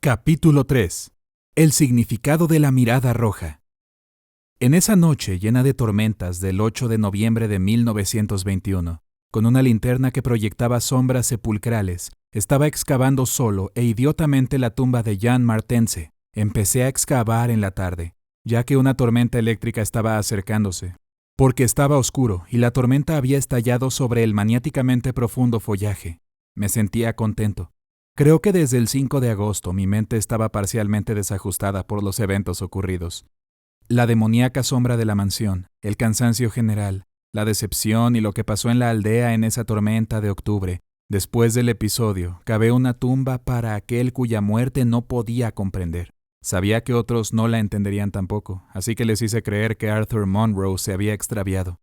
Capítulo 3. El significado de la mirada roja. En esa noche llena de tormentas del 8 de noviembre de 1921, con una linterna que proyectaba sombras sepulcrales, estaba excavando solo e idiotamente la tumba de Jan Martense. Empecé a excavar en la tarde, ya que una tormenta eléctrica estaba acercándose, porque estaba oscuro y la tormenta había estallado sobre el maniáticamente profundo follaje. Me sentía contento. Creo que desde el 5 de agosto mi mente estaba parcialmente desajustada por los eventos ocurridos. La demoníaca sombra de la mansión, el cansancio general, la decepción y lo que pasó en la aldea en esa tormenta de octubre. Después del episodio, cavé una tumba para aquel cuya muerte no podía comprender. Sabía que otros no la entenderían tampoco, así que les hice creer que Arthur Monroe se había extraviado.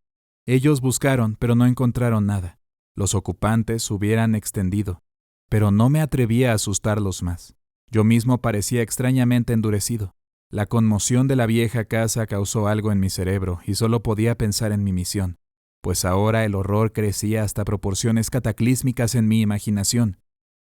Ellos buscaron, pero no encontraron nada. Los ocupantes hubieran extendido. Pero no me atrevía a asustarlos más. Yo mismo parecía extrañamente endurecido. La conmoción de la vieja casa causó algo en mi cerebro y solo podía pensar en mi misión, pues ahora el horror crecía hasta proporciones cataclísmicas en mi imaginación.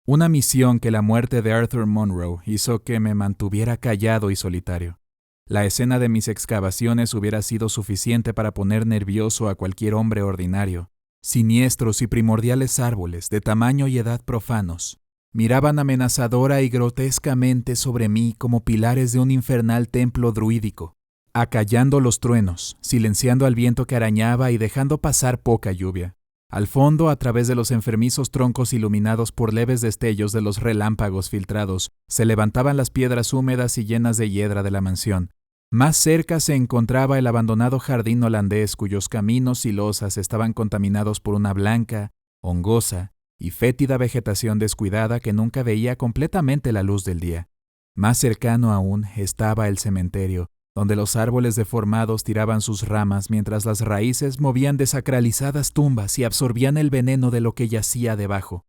Una misión que la muerte de Arthur Monroe hizo que me mantuviera callado y solitario. La escena de mis excavaciones hubiera sido suficiente para poner nervioso a cualquier hombre ordinario. Siniestros y primordiales árboles, de tamaño y edad profanos, miraban amenazadora y grotescamente sobre mí como pilares de un infernal templo druídico, acallando los truenos, silenciando al viento que arañaba y dejando pasar poca lluvia. Al fondo, a través de los enfermizos troncos iluminados por leves destellos de los relámpagos filtrados, se levantaban las piedras húmedas y llenas de hiedra de la mansión. Más cerca se encontraba el abandonado jardín holandés cuyos caminos y losas estaban contaminados por una blanca, hongosa y fétida vegetación descuidada que nunca veía completamente la luz del día. Más cercano aún estaba el cementerio, donde los árboles deformados tiraban sus ramas mientras las raíces movían desacralizadas tumbas y absorbían el veneno de lo que yacía debajo.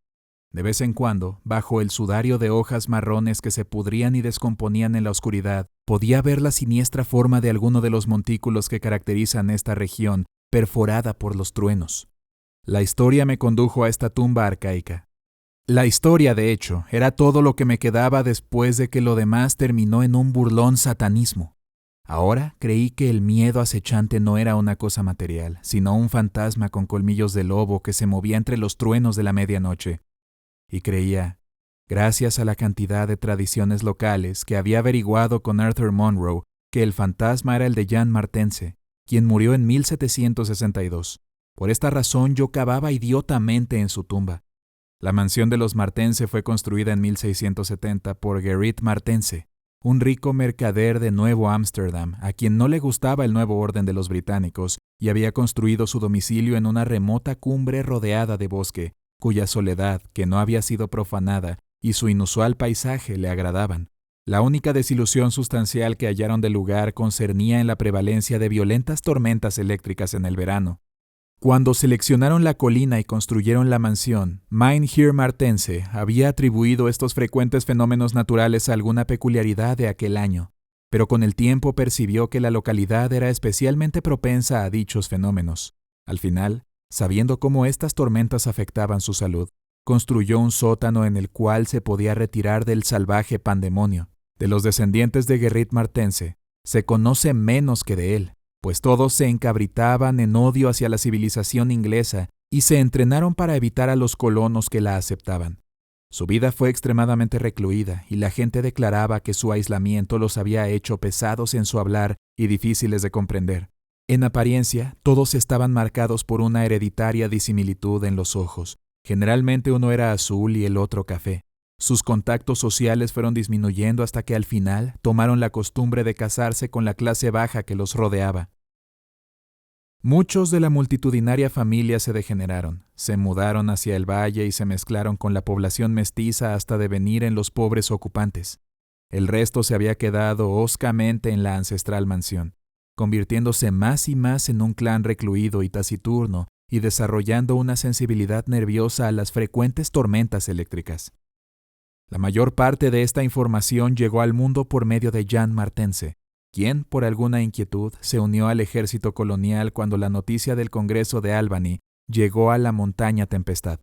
De vez en cuando, bajo el sudario de hojas marrones que se pudrían y descomponían en la oscuridad, podía ver la siniestra forma de alguno de los montículos que caracterizan esta región, perforada por los truenos. La historia me condujo a esta tumba arcaica. La historia, de hecho, era todo lo que me quedaba después de que lo demás terminó en un burlón satanismo. Ahora creí que el miedo acechante no era una cosa material, sino un fantasma con colmillos de lobo que se movía entre los truenos de la medianoche. Y creía, gracias a la cantidad de tradiciones locales que había averiguado con Arthur Monroe, que el fantasma era el de Jan Martense, quien murió en 1762. Por esta razón yo cavaba idiotamente en su tumba. La mansión de los Martense fue construida en 1670 por Gerrit Martense, un rico mercader de Nuevo Ámsterdam, a quien no le gustaba el nuevo orden de los británicos y había construido su domicilio en una remota cumbre rodeada de bosque, cuya soledad, que no había sido profanada, y su inusual paisaje le agradaban. La única desilusión sustancial que hallaron del lugar concernía en la prevalencia de violentas tormentas eléctricas en el verano. Cuando seleccionaron la colina y construyeron la mansión, Mynheer Martense había atribuido estos frecuentes fenómenos naturales a alguna peculiaridad de aquel año, pero con el tiempo percibió que la localidad era especialmente propensa a dichos fenómenos. Al final, sabiendo cómo estas tormentas afectaban su salud, construyó un sótano en el cual se podía retirar del salvaje pandemonio. De los descendientes de Gerrit Martense, se conoce menos que de él, pues todos se encabritaban en odio hacia la civilización inglesa y se entrenaron para evitar a los colonos que la aceptaban. Su vida fue extremadamente recluida y la gente declaraba que su aislamiento los había hecho pesados en su hablar y difíciles de comprender. En apariencia, todos estaban marcados por una hereditaria disimilitud en los ojos. Generalmente uno era azul y el otro café. Sus contactos sociales fueron disminuyendo hasta que al final tomaron la costumbre de casarse con la clase baja que los rodeaba. Muchos de la multitudinaria familia se degeneraron, se mudaron hacia el valle y se mezclaron con la población mestiza hasta devenir en los pobres ocupantes. El resto se había quedado hoscamente en la ancestral mansión, convirtiéndose más y más en un clan recluido y taciturno y desarrollando una sensibilidad nerviosa a las frecuentes tormentas eléctricas. La mayor parte de esta información llegó al mundo por medio de Jan Martense, quien, por alguna inquietud, se unió al ejército colonial cuando la noticia del Congreso de Albany llegó a la montaña Tempestad.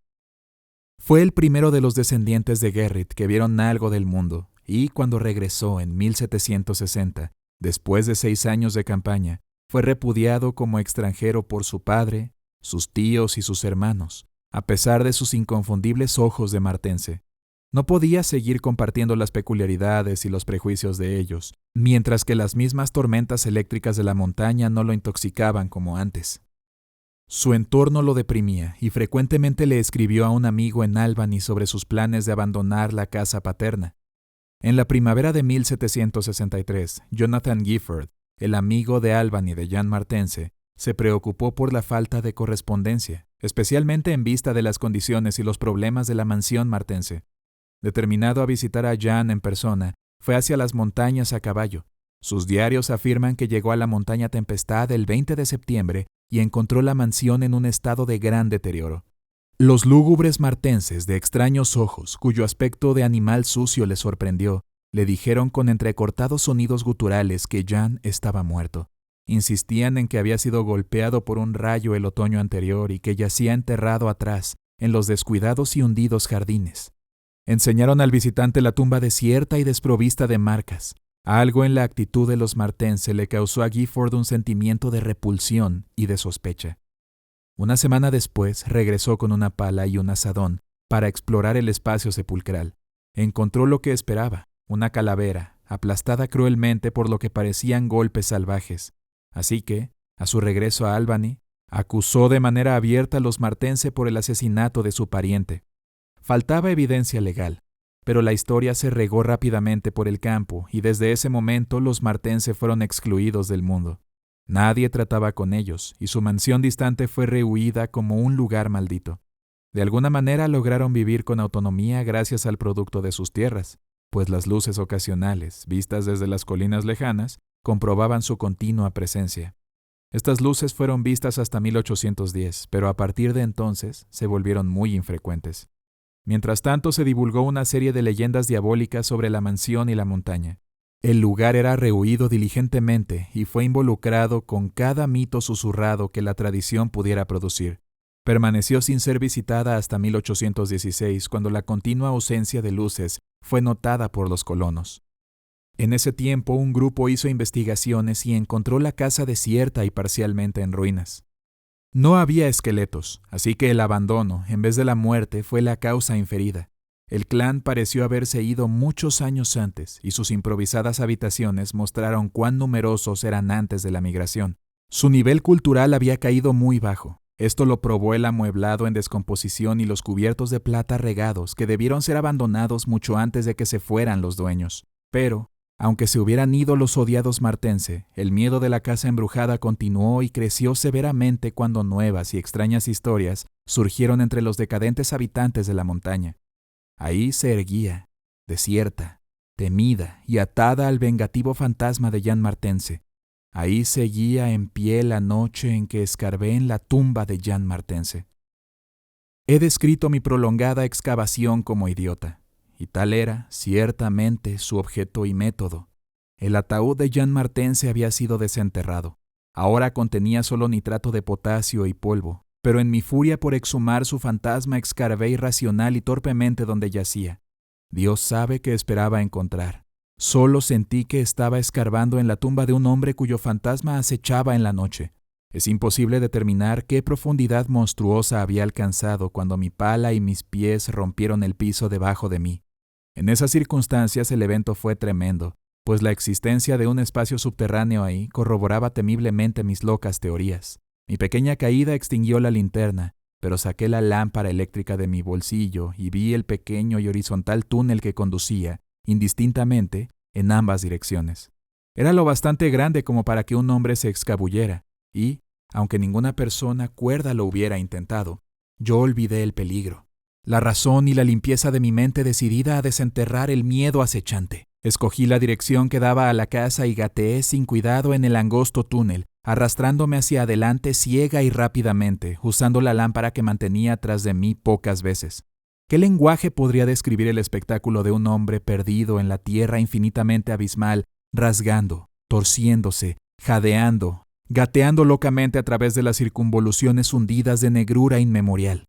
Fue el primero de los descendientes de Gerrit que vieron algo del mundo, y cuando regresó en 1760, después de 6 años de campaña, fue repudiado como extranjero por su padre, sus tíos y sus hermanos, a pesar de sus inconfundibles ojos de martense. No podía seguir compartiendo las peculiaridades y los prejuicios de ellos, mientras que las mismas tormentas eléctricas de la montaña no lo intoxicaban como antes. Su entorno lo deprimía y frecuentemente le escribió a un amigo en Albany sobre sus planes de abandonar la casa paterna. En la primavera de 1763, Jonathan Gifford, el amigo de Albany de Jan Martense, se preocupó por la falta de correspondencia, especialmente en vista de las condiciones y los problemas de la mansión martense. Determinado a visitar a Jan en persona, fue hacia las montañas a caballo. Sus diarios afirman que llegó a la montaña Tempestad el 20 de septiembre y encontró la mansión en un estado de gran deterioro. Los lúgubres martenses de extraños ojos, cuyo aspecto de animal sucio le sorprendió, le dijeron con entrecortados sonidos guturales que Jan estaba muerto. Insistían en que había sido golpeado por un rayo el otoño anterior y que yacía enterrado atrás, en los descuidados y hundidos jardines. Enseñaron al visitante la tumba desierta y desprovista de marcas. Algo en la actitud de los martense le causó a Gifford un sentimiento de repulsión y de sospecha. Una semana después regresó con una pala y un azadón para explorar el espacio sepulcral. Encontró lo que esperaba, una calavera, aplastada cruelmente por lo que parecían golpes salvajes. Así que, a su regreso a Albany, acusó de manera abierta a los martense por el asesinato de su pariente. Faltaba evidencia legal, pero la historia se regó rápidamente por el campo y desde ese momento los martense fueron excluidos del mundo. Nadie trataba con ellos y su mansión distante fue rehuida como un lugar maldito. De alguna manera lograron vivir con autonomía gracias al producto de sus tierras, pues las luces ocasionales, vistas desde las colinas lejanas, comprobaban su continua presencia. Estas luces fueron vistas hasta 1810, pero a partir de entonces se volvieron muy infrecuentes. Mientras tanto, se divulgó una serie de leyendas diabólicas sobre la mansión y la montaña. El lugar era rehuido diligentemente y fue involucrado con cada mito susurrado que la tradición pudiera producir. Permaneció sin ser visitada hasta 1816, cuando la continua ausencia de luces fue notada por los colonos. En ese tiempo, un grupo hizo investigaciones y encontró la casa desierta y parcialmente en ruinas. No había esqueletos, así que el abandono, en vez de la muerte, fue la causa inferida. El clan pareció haberse ido muchos años antes y sus improvisadas habitaciones mostraron cuán numerosos eran antes de la migración. Su nivel cultural había caído muy bajo. Esto lo probó el amueblado en descomposición y los cubiertos de plata regados que debieron ser abandonados mucho antes de que se fueran los dueños. Pero, aunque se hubieran ido los odiados martense, el miedo de la casa embrujada continuó y creció severamente cuando nuevas y extrañas historias surgieron entre los decadentes habitantes de la montaña. Ahí se erguía, desierta, temida y atada al vengativo fantasma de Jan Martense. Ahí seguía en pie la noche en que escarbé en la tumba de Jan Martense. He descrito mi prolongada excavación como idiota, y tal era, ciertamente, su objeto y método. El ataúd de Jan Martense había sido desenterrado. Ahora contenía solo nitrato de potasio y polvo, pero en mi furia por exhumar su fantasma escarbé irracional y torpemente donde yacía. Dios sabe qué esperaba encontrar. Solo sentí que estaba escarbando en la tumba de un hombre cuyo fantasma acechaba en la noche. Es imposible determinar qué profundidad monstruosa había alcanzado cuando mi pala y mis pies rompieron el piso debajo de mí. En esas circunstancias el evento fue tremendo, pues la existencia de un espacio subterráneo ahí corroboraba temiblemente mis locas teorías. Mi pequeña caída extinguió la linterna, pero saqué la lámpara eléctrica de mi bolsillo y vi el pequeño y horizontal túnel que conducía, indistintamente, en ambas direcciones. Era lo bastante grande como para que un hombre se escabullera, y, aunque ninguna persona cuerda lo hubiera intentado, yo olvidé el peligro, la razón y la limpieza de mi mente decidida a desenterrar el miedo acechante. Escogí la dirección que daba a la casa y gateé sin cuidado en el angosto túnel, arrastrándome hacia adelante ciega y rápidamente, usando la lámpara que mantenía tras de mí pocas veces. ¿Qué lenguaje podría describir el espectáculo de un hombre perdido en la tierra infinitamente abismal, rasgando, torciéndose, jadeando, gateando locamente a través de las circunvoluciones hundidas de negrura inmemorial?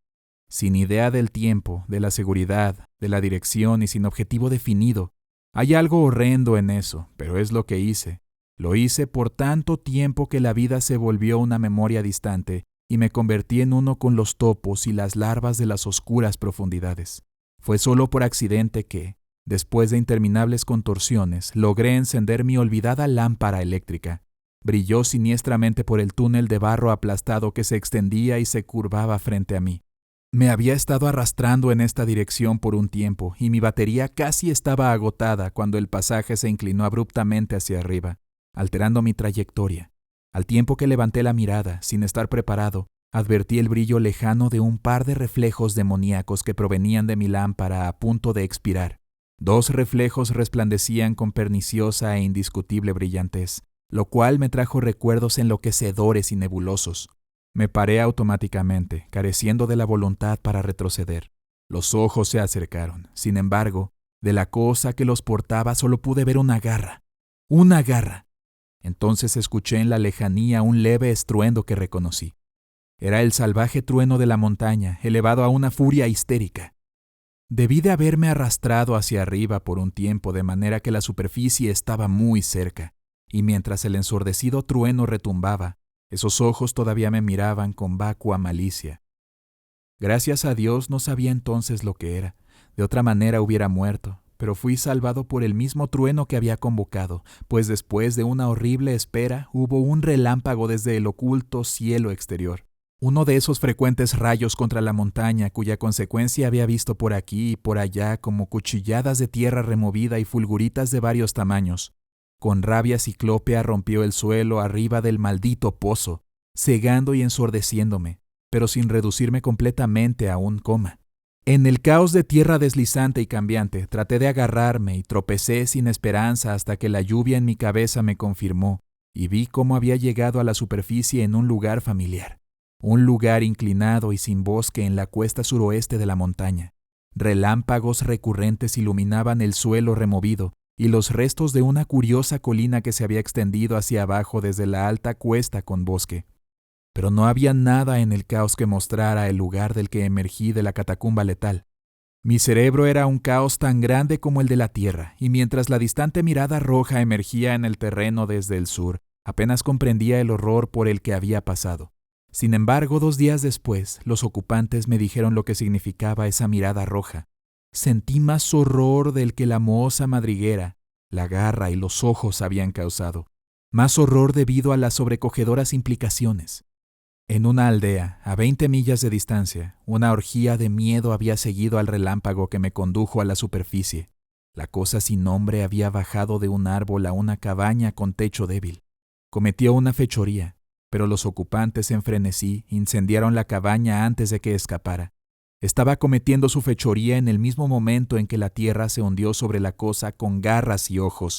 Sin idea del tiempo, de la seguridad, de la dirección y sin objetivo definido, Hay algo horrendo en eso, pero es lo que hice. Lo hice por tanto tiempo que la vida se volvió una memoria distante y me convertí en uno con los topos y las larvas de las oscuras profundidades. Fue solo por accidente que, después de interminables contorsiones, logré encender mi olvidada lámpara eléctrica. Brilló siniestramente por el túnel de barro aplastado que se extendía y se curvaba frente a mí. Me había estado arrastrando en esta dirección por un tiempo y mi batería casi estaba agotada cuando el pasaje se inclinó abruptamente hacia arriba, alterando mi trayectoria. Al tiempo que levanté la mirada, sin estar preparado, advertí el brillo lejano de un par de reflejos demoníacos que provenían de mi lámpara a punto de expirar. 2 reflejos resplandecían con perniciosa e indiscutible brillantez, lo cual me trajo recuerdos enloquecedores y nebulosos. Me paré automáticamente, careciendo de la voluntad para retroceder. Los ojos se acercaron. Sin embargo, de la cosa que los portaba solo pude ver una garra. ¡Una garra! Entonces escuché en la lejanía un leve estruendo que reconocí. Era el salvaje trueno de la montaña, elevado a una furia histérica. Debí de haberme arrastrado hacia arriba por un tiempo, de manera que la superficie estaba muy cerca, y mientras el ensordecido trueno retumbaba, esos ojos todavía me miraban con vacua malicia. Gracias a Dios no sabía entonces lo que era. De otra manera hubiera muerto, pero fui salvado por el mismo trueno que había convocado, pues después de una horrible espera hubo un relámpago desde el oculto cielo exterior. Uno de esos frecuentes rayos contra la montaña cuya consecuencia había visto por aquí y por allá como cuchilladas de tierra removida y fulguritas de varios tamaños. Con rabia ciclópea rompió el suelo arriba del maldito pozo, cegando y ensordeciéndome, pero sin reducirme completamente a un coma. En el caos de tierra deslizante y cambiante, traté de agarrarme y tropecé sin esperanza hasta que la lluvia en mi cabeza me confirmó y vi cómo había llegado a la superficie en un lugar familiar. Un lugar inclinado y sin bosque en la cuesta suroeste de la montaña. Relámpagos recurrentes iluminaban el suelo removido y los restos de una curiosa colina que se había extendido hacia abajo desde la alta cuesta con bosque. Pero no había nada en el caos que mostrara el lugar del que emergí de la catacumba letal. Mi cerebro era un caos tan grande como el de la tierra, y mientras la distante mirada roja emergía en el terreno desde el sur, apenas comprendía el horror por el que había pasado. Sin embargo, 2 días después, los ocupantes me dijeron lo que significaba esa mirada roja. Sentí más horror del que la mohosa madriguera, la garra y los ojos habían causado. Más horror debido a las sobrecogedoras implicaciones. En una aldea, a 20 millas de distancia, una orgía de miedo había seguido al relámpago que me condujo a la superficie. La cosa sin nombre había bajado de un árbol a una cabaña con techo débil. Cometió una fechoría, pero los ocupantes en frenesí incendiaron la cabaña antes de que escapara. Estaba cometiendo su fechoría en el mismo momento en que la tierra se hundió sobre la cosa con garras y ojos.